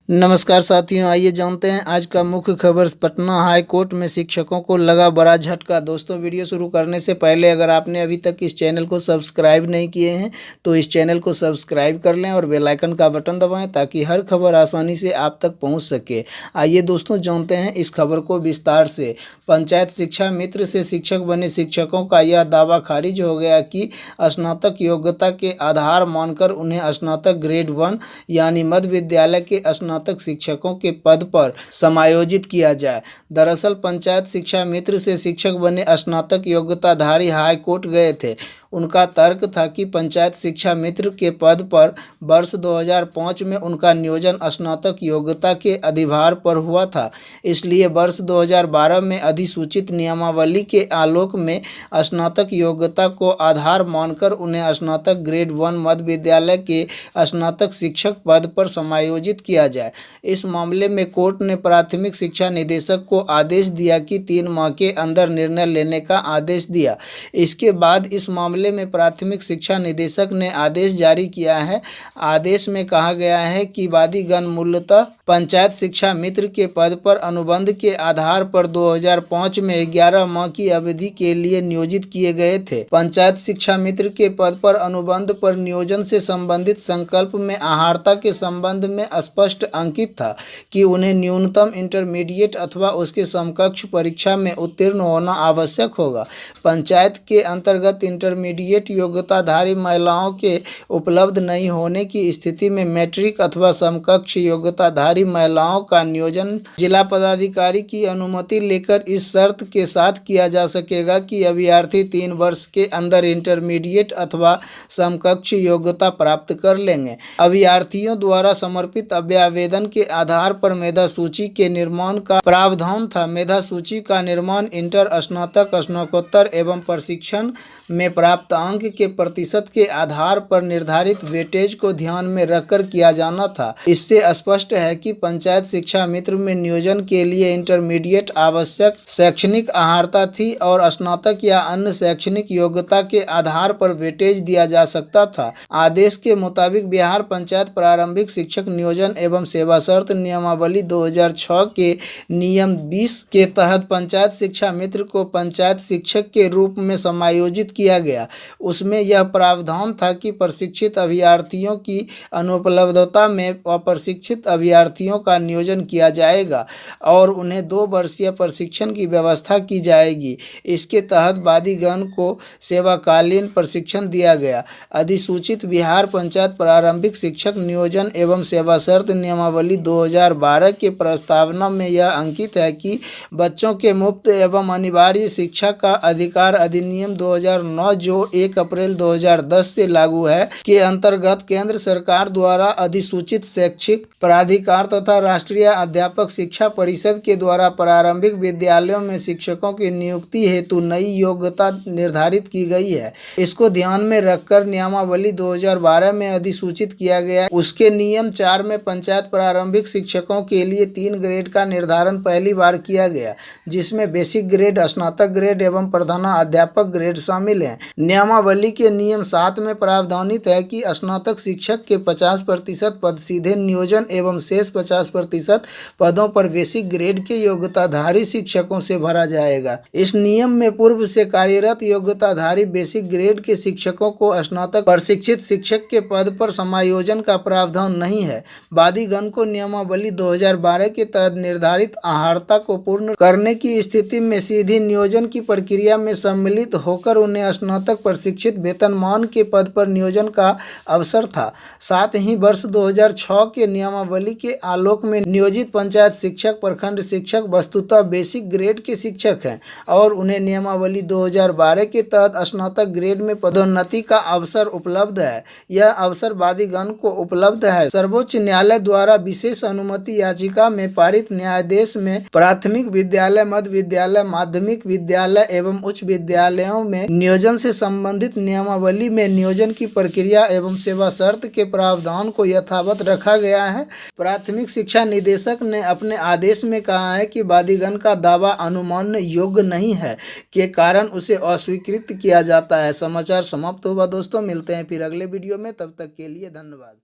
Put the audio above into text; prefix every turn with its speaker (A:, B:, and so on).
A: नमस्कार साथियों, आइए जानते हैं आज का मुख्य खबर। पटना हाई कोर्ट में शिक्षकों को लगा बड़ा झटका। दोस्तों, वीडियो शुरू करने से पहले अगर आपने अभी तक इस चैनल को सब्सक्राइब नहीं किए हैं तो इस चैनल को सब्सक्राइब कर लें और बेल आइकन का बटन दबाएं ताकि हर खबर आसानी से आप तक पहुंच सके। आइए दोस्तों जानते हैं इस खबर को विस्तार से। पंचायत शिक्षा मित्र से शिक्षक बने शिक्षकों का यह दावा खारिज हो गया कि स्नातक योग्यता के आधार मानकर उन्हें स्नातक ग्रेड 1 यानी मध्य विद्यालय के स्नातक शिक्षकों के पद पर समायोजित किया जाए। दरअसल पंचायत शिक्षा मित्र से शिक्षक बने स्नातक योग्यताधारी हाई कोर्ट गए थे। उनका तर्क था कि पंचायत शिक्षा मित्र के पद पर वर्ष 2005 में उनका नियोजन स्नातक योग्यता के अधिभार पर हुआ था, इसलिए वर्ष 2012 में अधिसूचित नियमावली के आलोक में स्नातक योग्यता को आधार मानकर उन्हें स्नातक ग्रेड 1 मध्य विद्यालय के स्नातक शिक्षक पद पर समायोजित किया जाए। इस मामले में कोर्ट ने प्राथमिक शिक्षा निदेशक को आदेश दिया कि 3 माह के अंदर निर्णय लेने का आदेश दिया। इसके बाद इस मामले में प्राथमिक शिक्षा निदेशक ने आदेश जारी किया है। आदेश में कहा गया है कि वादीगण मूलतः पंचायत शिक्षा मित्र के पद पर अनुबंध के आधार पर 2005 में 11 माह की अवधि के लिए नियोजित किए गए थे। पंचायत शिक्षा मित्र के पद पर अनुबंध पर नियोजन से संबंधित संकल्प में आहारता के संबंध में स्पष्ट अंकित था कि उन्हें न्यूनतम इंटरमीडिएट अथवा उसके समकक्ष परीक्षा में उत्तीर्ण होना आवश्यक होगा। पंचायत के अंतर्गत इंटरमीडिएट योग्यताधारी महिलाओं के उपलब्ध नहीं होने की स्थिति में मैट्रिक अथवा समकक्ष योग्यताधारी महिलाओं का नियोजन जिला पदाधिकारी की अनुमति लेकर इस शर्त के साथ किया जा सकेगा कि अभ्यर्थी 3 वर्ष के अंदर इंटरमीडिएट अथवा समकक्ष योग्यता प्राप्त कर लेंगे। अभ्यर्थियों द्वारा समर्पित अभ्यावेदन के आधार पर मेधा सूची के निर्माण का प्रावधान था। मेधा सूची का निर्माण इंटर, स्नातक, स्नातकोत्तर एवं प्रशिक्षण में प्राप्त अंक के प्रतिशत के आधार पर निर्धारित वेटेज को ध्यान में रखकर किया जाना था। इससे स्पष्ट है कि पंचायत शिक्षा मित्र में नियोजन के लिए इंटरमीडिएट आवश्यक शैक्षणिक अहर्ता थी और स्नातक या अन्य शैक्षणिक योग्यता के आधार पर वेटेज दिया जा सकता था। आदेश के मुताबिक बिहार पंचायत प्रारंभिक शिक्षक नियोजन एवं सेवा शर्त नियमावली 2006 के नियम 20 के तहत पंचायत शिक्षा मित्र को पंचायत शिक्षक के रूप में समायोजित किया गया। उसमें यह प्रावधान था कि प्रशिक्षित अभ्यर्थियों की अनुपलब्धता में अप्रशिक्षित अभ्यर्थियों का नियोजन किया जाएगा और उन्हें 2 वर्षीय प्रशिक्षण की व्यवस्था की जाएगी। इसके तहत वादीगण को सेवाकालीन प्रशिक्षण दिया गया। अधिसूचित बिहार पंचायत प्रारंभिक शिक्षक नियोजन एवं सेवा शर्त नियमावली 2012 के प्रस्तावना में यह अंकित है कि बच्चों के मुफ्त एवं अनिवार्य शिक्षा का अधिकार अधिनियम 2009 जो 1 अप्रैल 2010 से लागू है के अंतर्गत केंद्र सरकार द्वारा अधिसूचित शैक्षिक प्राधिकार तथा राष्ट्रीय अध्यापक शिक्षा परिषद के द्वारा प्रारंभिक विद्यालयों में शिक्षकों की नियुक्ति हेतु नई योग्यता निर्धारित की गई है। इसको ध्यान में रखकर नियमावली 2012 में अधिसूचित किया गया। उसके नियम 4 में पंचायत प्रारंभिक शिक्षकों के लिए 3 ग्रेड का निर्धारण पहली बार किया गया, जिसमें बेसिक ग्रेड, स्नातक ग्रेड एवं प्रधानाध्यापक ग्रेड शामिल हैं। नियमावली के नियम 7 में प्रावधानित है कि स्नातक शिक्षक के 50% पद सीधे नियोजन एवं शेष 50% पदों पर बेसिक ग्रेड के योग्यताधारी शिक्षकों से भरा जाएगा। इस नियम में पूर्व से कार्यरत योग्यताधारी बेसिक ग्रेड के शिक्षकों को स्नातक प्रशिक्षित शिक्षक के पद पर समायोजन का प्रावधान नहीं है। वादीगण को नियमावली 2012 के तहत निर्धारित अहर्ता को पूर्ण करने की स्थिति में सीधी नियोजन की प्रक्रिया में सम्मिलित होकर उन्हें स्नातक प्रशिक्षित वेतनमान के पद पर नियोजन का अवसर था। साथ ही वर्ष 2006 के नियमावली के आलोक में नियोजित पंचायत शिक्षक, प्रखंड शिक्षक वस्तुतः बेसिक ग्रेड के शिक्षक हैं और उन्हें नियमावली 2012 के तहत स्नातक ग्रेड में पदोन्नति का अवसर उपलब्ध है। यह अवसर वादीगण को उपलब्ध है। सर्वोच्च न्यायालय द्वारा विशेष अनुमति याचिका में पारित न्यायादेश में प्राथमिक विद्यालय, मध्य विद्यालय, माध्यमिक विद्यालय एवं उच्च विद्यालयों में नियोजन से संबंधित नियमावली में नियोजन की प्रक्रिया एवं सेवा शर्त के प्रावधान को यथावत रखा गया है। प्राथमिक शिक्षा निदेशक ने अपने आदेश में कहा है कि वादीगण का दावा अनुमान योग्य नहीं है के कारण उसे अस्वीकृत किया जाता है। समाचार समाप्त हुआ दोस्तों, मिलते हैं फिर अगले वीडियो में, तब तक के लिए धन्यवाद।